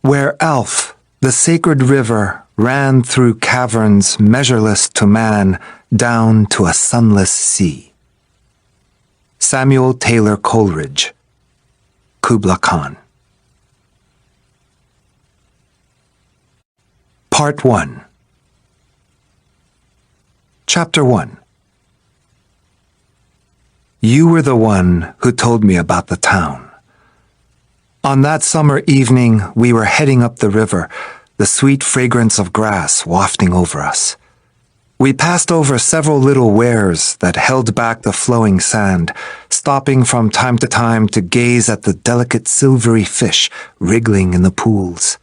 Where Alf, the sacred river, ran through caverns measureless to man down to a sunless sea. Samuel Taylor Coleridge, Kubla Khan. Part 1. Chapter 1. You were the one who told me about the town. On that summer evening, we were heading up the river, the sweet fragrance of grass wafting over us. We passed over several little weirs that held back the flowing sand, stopping from time to time to gaze at the delicate silvery fish wriggling in the pools.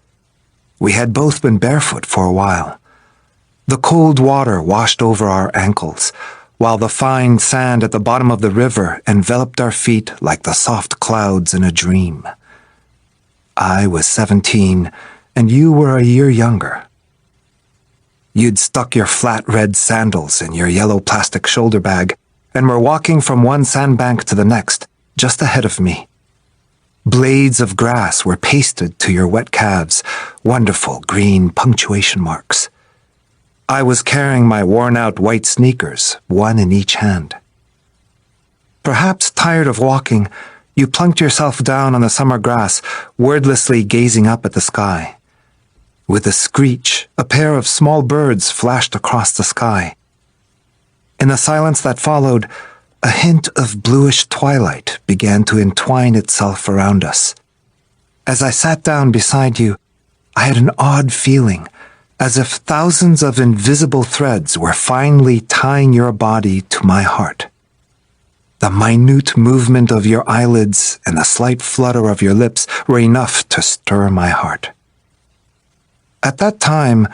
We had both been barefoot for a while. The cold water washed over our ankles, while the fine sand at the bottom of the river enveloped our feet like the soft clouds in a dream. I was 17, and you were a year younger. You'd stuck your flat red sandals in your yellow plastic shoulder bag and were walking from one sandbank to the next, just ahead of me. Blades of grass were pasted to your wet calves, wonderful green punctuation marks. I was carrying my worn-out white sneakers, one in each hand. Perhaps tired of walking, you plunked yourself down on the summer grass, wordlessly gazing up at the sky. With a screech, a pair of small birds flashed across the sky. In the silence that followed, a hint of bluish twilight began to entwine itself around us. As I sat down beside you, I had an odd feeling, as if thousands of invisible threads were finely tying your body to my heart. The minute movement of your eyelids and the slight flutter of your lips were enough to stir my heart. At that time,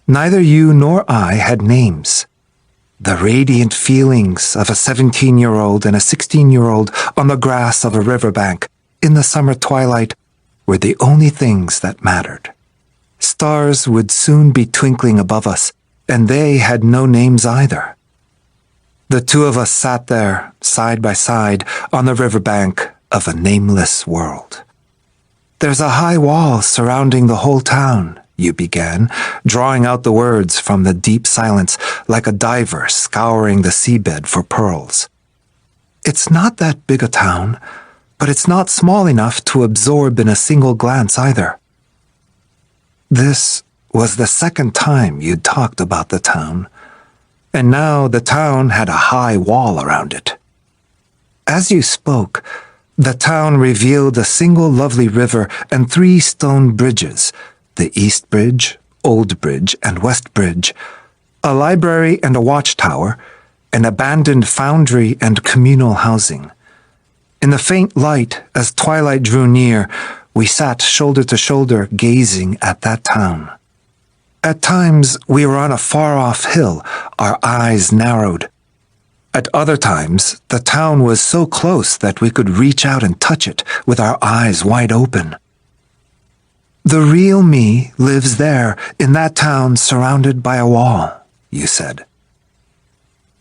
neither you nor I had names. The radiant feelings of a 17-year-old and a 16-year-old on the grass of a riverbank in the summer twilight were the only things that mattered. Stars would soon be twinkling above us, and they had no names either. The two of us sat there, side by side, on the riverbank of a nameless world. There's a high wall surrounding the whole town, you began, drawing out the words from the deep silence like a diver scouring the seabed for pearls. It's not that big a town, but it's not small enough to absorb in a single glance either. This was the second time you'd talked about the town, and now the town had a high wall around it. As you spoke, the town revealed a single lovely river and 3 stone bridges, the East Bridge, Old Bridge, and West Bridge, a library and a watchtower, an abandoned foundry and communal housing. In the faint light, as twilight drew near, we sat shoulder to shoulder gazing at that town. At times, we were on a far-off hill, our eyes narrowed. At other times, the town was so close that we could reach out and touch it with our eyes wide open. The real me lives there, in that town surrounded by a wall, you said.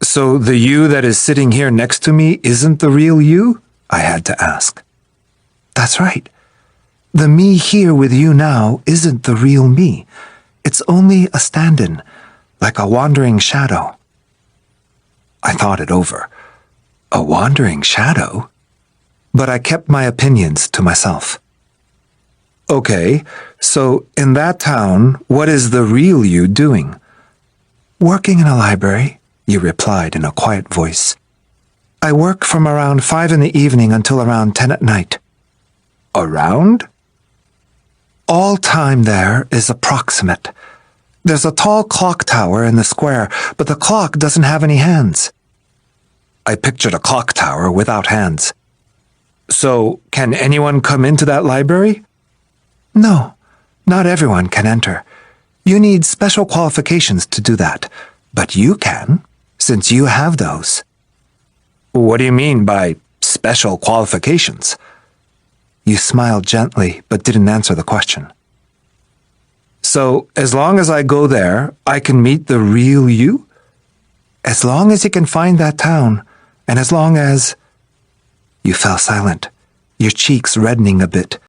So the you that is sitting here next to me isn't the real you? I had to ask. That's right. The me here with you now isn't the real me. It's only a stand-in, like a wandering shadow. I thought it over. A wandering shadow? But I kept my opinions to myself. Okay, so in that town, what is the real you doing? Working in a library, you replied in a quiet voice. I work from around 5 in the evening until around 10 at night. Around? All time there is approximate. There's a tall clock tower in the square, but the clock doesn't have any hands. I pictured a clock tower without hands. So, can anyone come into that library? No, not everyone can enter. You need special qualifications to do that, but you can, since you have those. What do you mean by special qualifications? You smiled gently, but didn't answer the question. So, as long as I go there, I can meet the real you? As long as you can find that town, and as long as... You fell silent, your cheeks reddening a bit,